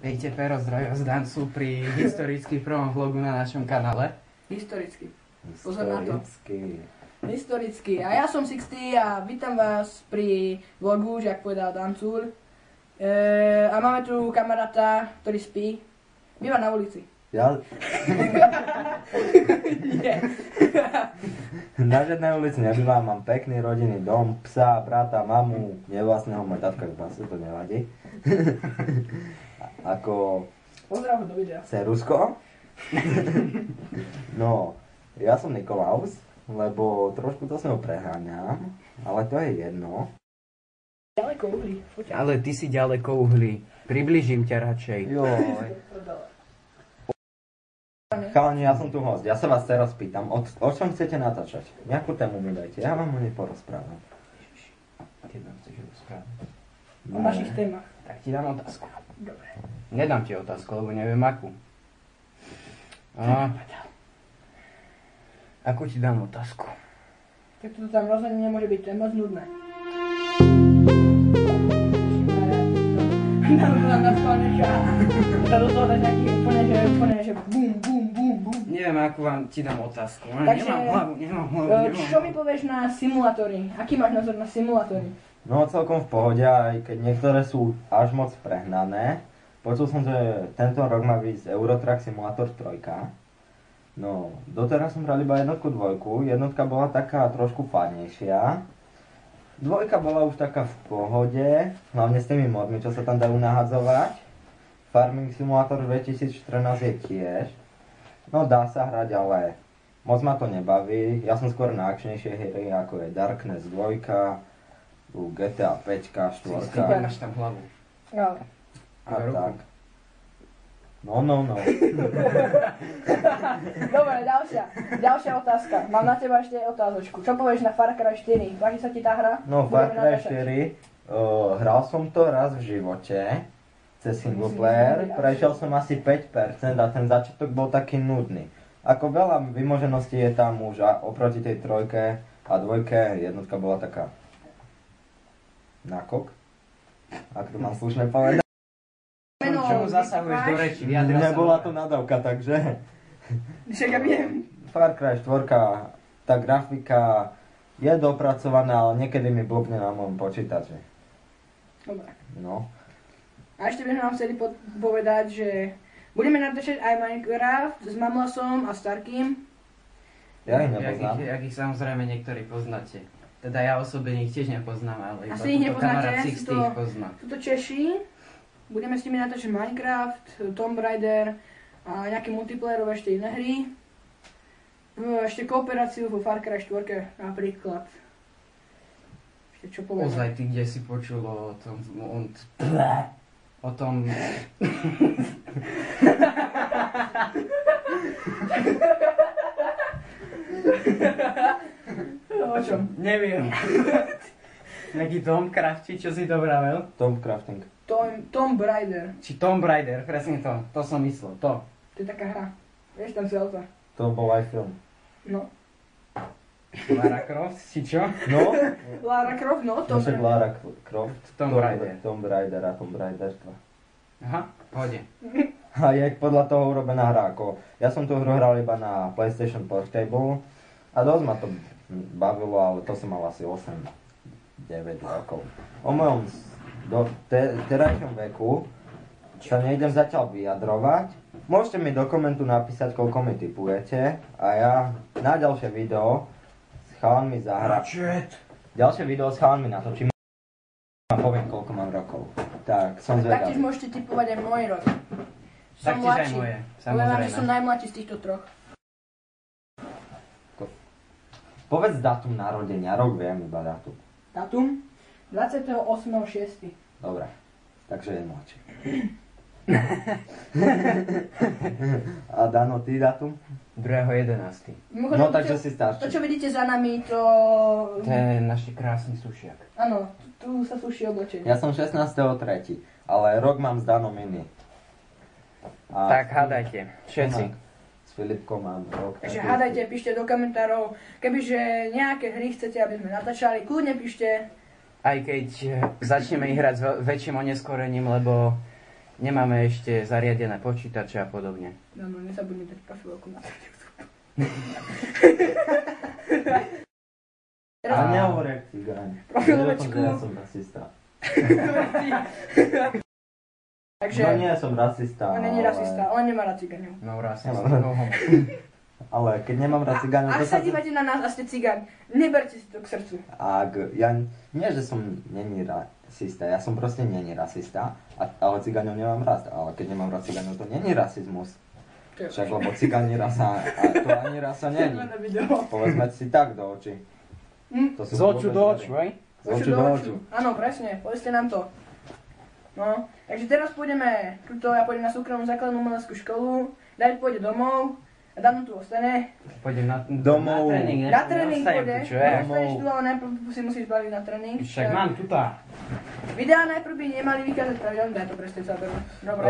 Pejte Pero, zdravia z Dancu pri historicky prvom vlogu na našom kanále. Historicky. Pozor na to. Historicky. A ja som Sixty a vítam vás pri vlogu, jak povedal Dancúr. A máme tu kamaráta, ktorý spí. Býva na ulici. Ja? Nie. Na žiadnej ulici nebývam, mám pekný rodinný dom, psa, brata, mamu, nevlastného, môj tatka v base, to nevadí. Ako... Pozdrav do videa. Cerusko? No, ja som Nikolaus, lebo trošku to s ňou preháňam, ale to je jedno. Ďaleko uhlí. Ale ty si ďaleko uhlí. Približím ťa radšej. Joj. Chalani, ja som tu host, ja sa vás teraz pýtam, o čom chcete natáčať? Nejakú tému mi dajte, ja vám o nej porozprávam. Keď nám chceš rozprávať? O našich témach. Tak ti dám otázku. Dobre. Nedám ti otázku, lebo neviem akú. Akú ti dám otázku? Tak toto tam rozhodne nemôže byť, to je moc nudné. To do toho dáš nejaký úplne, že bum, bum, bum, bum. Neviem, akú vám ti dám otázku. Takže, Nemám hlavu. Čo mi povieš na simulátory? Aký máš názor na simulátory? No celkom v pohode, aj keď niektoré sú až moc prehnané. Počul som, že tento rok má výjsť Eurotrack Simulator 3. No, doteraz som hral iba jednotku, dvojku. Jednotka bola taká trošku fajnejšia. Dvojka bola už taká v pohode, hlavne s tými modmi, čo sa tam dajú nahadzovať. Farming Simulator 2014 je tiež. No dá sa hrať, ale moc ma to nebaví. Ja som skôr na akčnejšie hry, ako je Darkness 2, GTA 5, 4. Ty máš tam hlavu. No. A tak. No. Dobre, ďalšia otázka. Mám na teba ešte otázočku. Čo povieš na Far Cry 4? Páči sa ti tá hra? No Far Cry 4, hral som to raz v živote, cez single player, prešiel som asi 5% a ten začiatok bol taký nudný. Ako veľa vymožeností je tam už oproti tej trojke a dvojke, jednotka bola taká nakok, ak to mám slušne povedať. Čomu zasahuješ do reči? Nebola to nadávka, takže... Však ja viem. Far Cry 4, tá grafika je dopracovaná, ale niekedy mi blbne na môjom počítači. Dobre. No. A ešte by sme vám chceli povedať, že budeme natáčať aj Minecraft s Mamlasom a Starkým. Ja ich nepoznám. Jak ich samozrejme niektorí poznáte. Teda ja osobne ich tiež nepoznám, ale iba Asi ich nepoznáte, kamarát Sixty ich pozná. Sú to Češi. Budeme s nimi natáčať Minecraft, Tomb Raider a nejaké multiplayerové ešte iné hry. Ešte kooperáciu vo Far Cry 4 napríklad. Ešte čo povedať? Ozaj, ty kde si počul o tom... O tom... O čom? Neviem. Nejaký Tomcraft, či čo si to vravel? Tomb Crafting. Tomb Raider. Či Tomb Raider, presne to som myslel, to. To je taká hra. Vieš, tam si auta. To bol aj film. No. Lara Croft, či čo? No? Lara Croft, no, To však Lara Croft. Tomb Raider. Tomb Raider a Tomb Raider 2. Aha, pohode. A je podľa toho urobená hra. Ako ja som tú hru hral iba na PlayStation Portable a dosť ma to bavilo, ale to som mal asi 8-9 rokov. O mojom terajšom veku sa nejdem zatiaľ vyjadrovať. Môžete mi do komentu napísať, koľko mi tipujete a ja na ďalšie video s chalanmi zahrám. Ďalšie video s chalanmi natočím a poviem, koľko mám rokov. Tak, som zvedavý. Taktiež môžete tipovať aj môj rok. Som Taktiež aj mladší. moje, Poviem vám, že som samozrejme. najmladší z týchto troch. Povedz dátum narodenia, rok viem iba dátum. Datum? 28.6. Dobre, takže je mladší. A Dano, ty dátum? 2.11. No takže si starší. To, čo vidíte za nami, to... To je naši krásny sušiak. Áno, tu sa suší oblečenie. Ja som 16.3., ale rok mám s Danom iný. A Tak hádajte, všetci. S Filipkom mám rok. Takže taký hádajte, istý. píšte do komentárov. Kebyže nejaké hry chcete, aby sme natáčali, kľudne píšte. Aj keď začneme ich hrať s väčším oneskorením, lebo nemáme ešte zariadené počítače a podobne. No, nezabudni dať profilovku na YouTube. A nehovor jak cigáň. Profilovečku. Ja som rasista. Takže... No nie som rasista. On není rasista, on nemá rád cigáňov. No rasista. Ale keď nemám rád cigáňov, Ak sa dívate na nás a ste cigáň, neberte si to k srdcu. Nie, že som není rasista, ja som proste není rasista, ale cigáňov nemám rád. Ale keď nemám rád cigáňov, to není rasizmus. Však lebo cigáň je rasa, a to ani rasa není. Povedzme si tak do očí. To Z oču do oču, hej? Z oču do oču. Áno, presne, povedzte nám to. No, takže teraz pôjdeme, ja pôjdem na súkromnú základnú umeleckú školu, David pôjde domov, a Dano tu ostane. Pôjdem domov. Na tréning, Na tréning pôjde, čo je? ostaneš tu, ale najprv si musíš baviť na tréning. Však mám tutá. Videá najprv by nemali vykázať pravidelne, daj to presne sa berú. Dobre.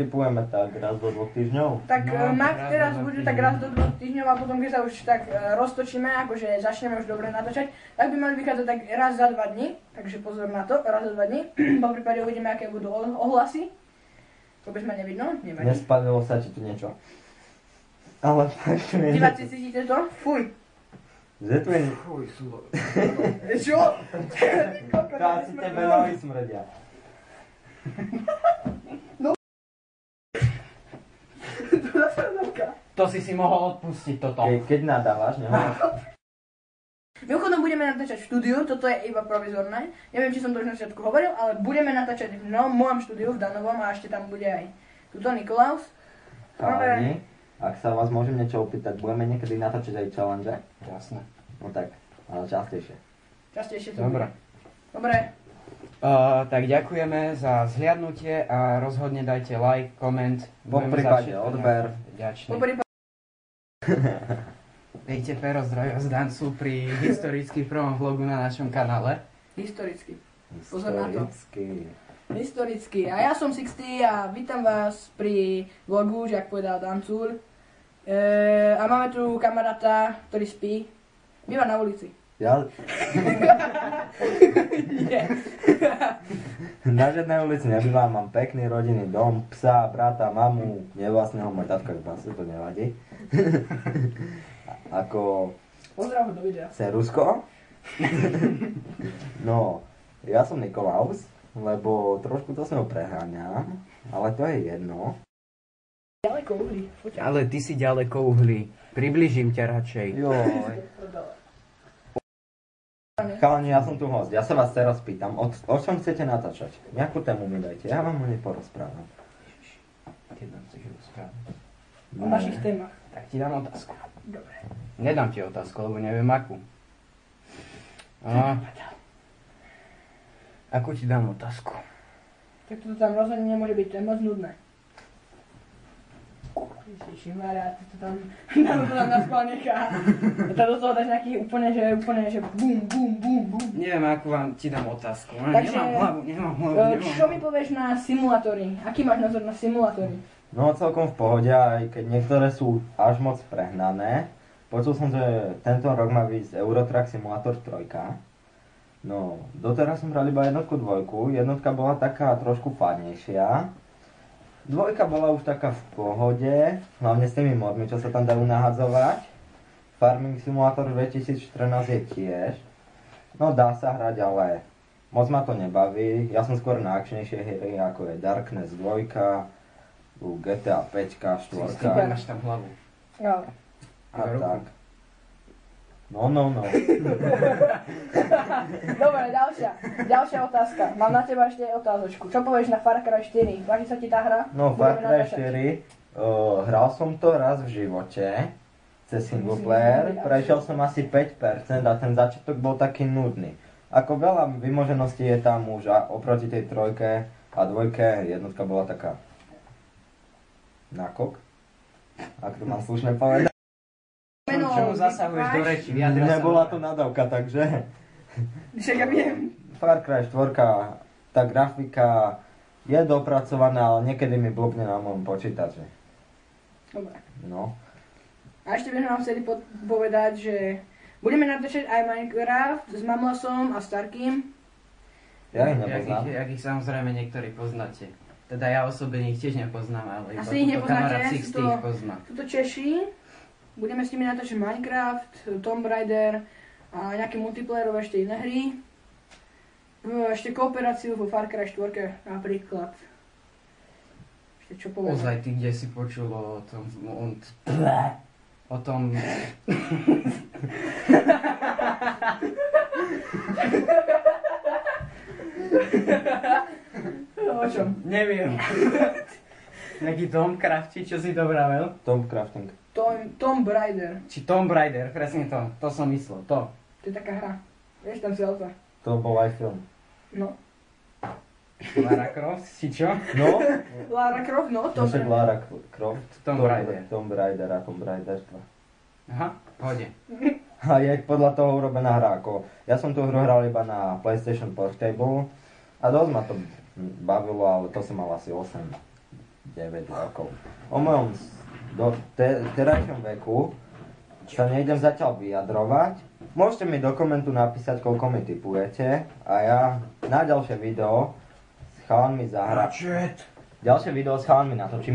Typujeme tak raz do 2 týždňov. Tak No, Max raz teraz do 2 bude tak raz do 2 týždňov a potom keď sa už tak roztočíme, akože začneme už dobre natáčať, tak by mali vychádzať tak raz za 2 dní, takže pozor na to, raz za 2 dní. Po prípade uvidíme, aké budú ohlasy. Vôbec ma nevidno, nevadí. Nespalilo sa ti tu niečo. Ale fakt Diváci, cítite to? Fuj. Zetve... Fuj, súlo. Čo? To asi tebe nohy smrdia. To si mohol odpustiť toto. Keď nadávaš, nehovoríš. Mimochodom budeme natáčať v štúdiu, toto je iba provizorné. Neviem, či som to už na začiatku hovoril, ale budeme natáčať v mojom štúdiu v Danovom a ešte tam bude aj tuto Nikolaus. Chalani, ak sa vás môžem niečo opýtať, budeme niekedy natáčať aj challenge? Jasné. No tak, ale častejšie. Častejšie to Dobre. bude. Dobre. Tak ďakujeme za zhliadnutie a rozhodne dajte like, koment. Po Budeme prípade za všetko odber. Vďační. Po prípade Dejte Pero zdravia z Dancu pri historicky prvom vlogu na našom kanále. historicky. Pozor na to. Historicky. Historicky. A ja som Sixty a vítam vás pri vlogu, že ak povedal Dancúr. A máme tu kamaráta, ktorý spí. Býva na ulici. Ja? Nie. Na žiadnej ulici nebývam, mám pekný rodinný dom, psa, brata, mamu, nevlastného, môj tatka v base, to nevadí. Ako... Pozdrav ho do videa. Cerusko? No, ja som Nikolaus, lebo trošku to s ňou preháňam, ale to je jedno. Ďaleko uhlí. Ale ty si ďaleko uhlí. Približím ťa radšej. Joj. Chalani, ja som tu host. Ja sa vás teraz pýtam, o čom chcete natáčať? Nejakú tému mi dajte, ja vám o nej porozprávam. Keď nám chceš rozprávať. O našich témach. Tak ti dám otázku. Dobre. Nedám ti otázku, lebo neviem akú. Akú ti dám otázku? Tak toto tam rozhodne nemôže byť, to je moc nudné. Ježišimaria, ty to tam naspal nechá. A to do toho dáš nejaký úplne, že bum, bum, bum, bum. Neviem, akú vám ti dám otázku. Takže, Nemám hlavu. Čo mi povieš na simulátory? Aký máš názor na simulátory? No celkom v pohode, aj keď niektoré sú až moc prehnané. Počul som, že tento rok má výjsť Eurotrack Simulator 3. No, doteraz som hral iba jednotku, dvojku. Jednotka bola taká trošku fádnejšia. Dvojka bola už taká v pohode, hlavne s tými modmi, čo sa tam dajú nahadzovať. Farming Simulator 2014 je tiež. No dá sa hrať, ale moc ma to nebaví. Ja som skôr na akčnejšie hry, ako je Darkness 2, GTA 5, 4 Ty máš tam hlavu. No. a tak. No. Dobre, ďalšia otázka. Mám na teba ešte otázočku. Čo povieš na Far Cry 4? Páči sa ti tá hra? No Far Cry 4, hral som to raz v živote, cez single player, prešiel som asi 5% a ten začiatok bol taký nudný. Ako veľa vymožeností je tam už a oproti tej trojke a dvojke, jednotka bola taká nakok, ak to mám slušne povedať. Čomu zasahuješ do reči? Vyjadra sa. Nebola to nadávka, takže... Však ja viem. Far Cry 4, tá grafika je dopracovaná, ale niekedy mi blbne na mojom počítači. Dobre. No. A ešte by sme vám chceli povedať, že budeme natáčať aj Minecraft s Mamlasom a Starkým. Ja ich nepoznám. Jak ich samozrejme niektorí poznáte. Teda ja osobne ich tiež nepoznám, ale iba Asi ich túto kamarát nepoznáte, Sixty ich pozná. sú to Češi. Budeme s nimi natáčať Minecraft, Tomb Raider a nejaké multiplayerové ešte iné hry. Ešte kooperáciu vo Far Cry 4 napríklad. Ešte čo poviem? Ozaj, ty kde si počul o tom... O tom... O čom? Neviem. Nejaký Tomcraft, či čo si to vravel? Tomb crafting. Tomb Raider. Či Tomb Raider, presne to. To som myslel, to. To je taká hra. Vieš, tam si alfa. To bol aj film. No. Lara Croft, či čo? No? Lara Croft, no. To však Lara Croft. Tomb Raider. Tomb Raider a Tomb Raider 2. Aha, pohode. A je podľa toho urobená hra. Ako, ja som tú hru hral iba na PlayStation Portable a dosť ma to bavilo, ale to som mal asi 8-9 rokov. O mojom terajšom veku sa nejdem zatiaľ vyjadrovať. Môžete mi do komentu napísať, koľko mi tipujete a ja na ďalšie video s chalanmi zahrám. Ďalšie video s chalanmi natočím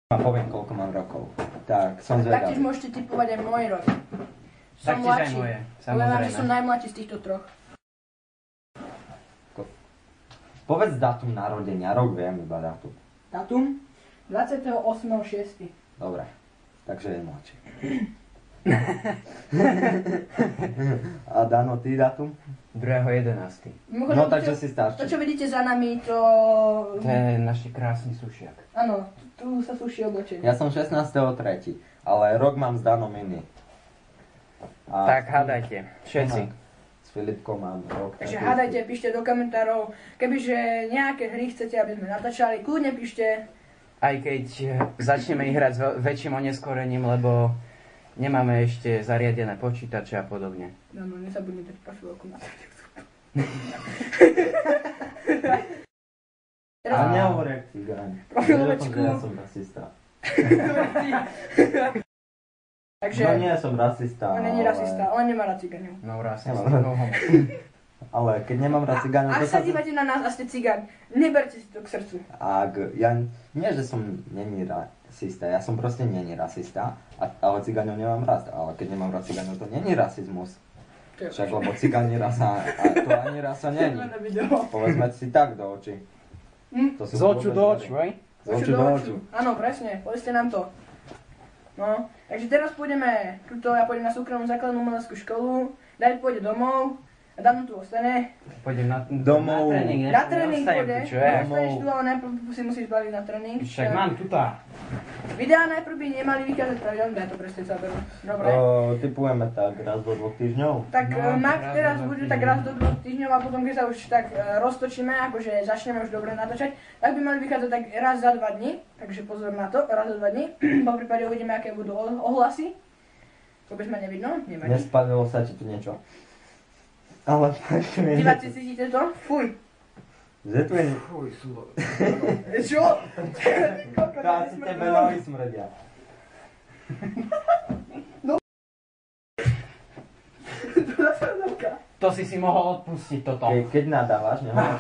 a poviem, koľko mám rokov. Tak, som Taktiež zvedavý. môžete tipovať aj môj rok. Som Taktiež aj mladší. moje, Poviem vám, že samozrejme. som najmladší z týchto troch. Povedz dátum narodenia, rok viem iba dátum. Datum? 28.6. Dobre, takže je mladší. A Dano, ty dátum? 2.11. Mimochodom, No takže si to, starší. čo vidíte za nami, to... To je naši krásny sušiak. Áno, tu sa suší oblečenie. Ja som 16.3., ale rok mám s Danom iný. A Tak hádajte, všetci. S Filipkou mám rok. Takže taký hádajte, istý. píšte do komentárov. Kebyže nejaké hry chcete, aby sme natáčali, kľudne píšte. Aj keď začneme ich hrať s väčším oneskorením, lebo nemáme ešte zariadené počítače a podobne. No, nezabudni dať profilovku na A nehovor jak cigáň. Profilovačku. Ja som rasista. Takže, No nie som rasista, on není rasista, on nemá rád cigáňov. No rasista. Nemám. No, homo. Ale keď nemám rád cigáňov, Ak to sa dívate na nás a ste cigáň, neberte si to k srdcu. nie, že som není rasista, ja som proste není rasista, ale cigáňov nemám rád. Ale keď nemám rád cigáňov, to není rasizmus. To je Však lebo cigáň je rasa, a to ani rasa není. na video. Povedzme si tak do očí. To sú Z oču vôbec do veci. oču, hej? Z oču do oču. Áno, presne, povedzte nám to. No, takže teraz pôjdeme, ja pôjdem na súkromnú základnú umeleckú školu, David pôjde domov a Dano tu ostane. Pôjdem Domov. na tréning. Na tréning pôjde, Čo je? ostaneš tu, ale najprv si musíš baliť na tréning. Však mám tutá. Videá najprv by nemali vychádzať pravidelne, ja to presne zaberú. Dobre. Typujeme tak raz do 2 týždňov. Tak No, max raz teraz do dvoch bude týždňov. tak raz do 2 týždňov a potom keď sa už tak roztočíme, akože začneme už dobre natáčať, tak by mali vychádzať tak raz za 2 dní, takže pozor na to, raz za 2 dní. Po prípade uvidíme, aké budú ohlasy. Vôbec ma nevidno, nevadí. Nespadlo sa ti tu niečo. Ale Diváci, cítite to? Fuj. Že tu je... Fuj, súlo. Čo? Tá si tebe nohy smrdia. To si mohol odpustiť toto. Keď nadávaš, nehovor.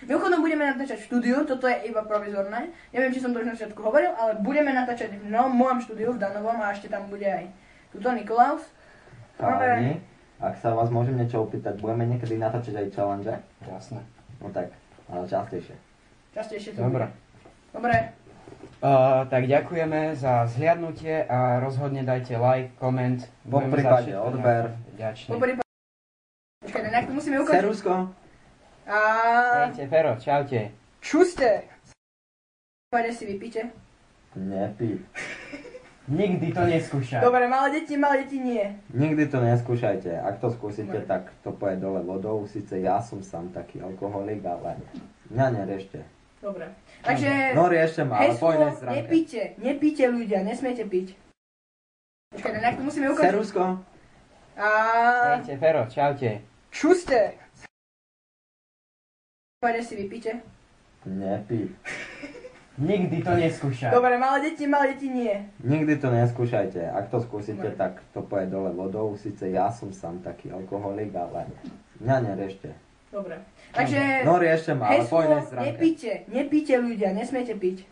Mimochodom budeme natáčať v štúdiu, toto je iba provizorné. Neviem, či som to už na začiatku hovoril, ale budeme natáčať v mojom štúdiu, v Danovom a ešte tam bude aj tuto Nikolaus. Chalani, ak sa vás môžem niečo opýtať, budeme niekedy natáčať aj challenge? Jasné. No tak, ale častejšie. Častejšie to Dobre. bude. Dobre. Tak ďakujeme za zhliadnutie a rozhodne dajte like, koment. Po Budeme za prípade všetko odber. Vďační. Po prípade... Počkaj, nejak to musíme ukončiť. Serusko? A... Hejte, Fero, čaute. Čuste! Pojde si vypíte. Nepí. Nikdy to neskúšaj. Dobre, malé deti nie. Nikdy to neskúšajte. Ak to skúsite, Dobre. tak to poje dole vodou. Sice ja som sám taký alkoholik, ale mňa neriešte. Dobre. Takže... No riešte ma, ale po heslo, inej stránke. nepíte ľudia, nesmiete piť. Počkaj, nejak to musíme ukončiť. Serusko? A... Hejte, Fero, čaute. Čuste! Pojde si vypíte. Nepí. Nikdy to neskúšaj. Dobre, malé deti nie. Nikdy to neskúšajte. Ak to skúsite, Dobre. tak to poje dole vodou. Sice ja som sám taký alkoholik, ale mňa neriešte. Dobre. Takže Nori ešte má, ale po heslo, inej stránke. nepíte ľudia, nesmiete piť.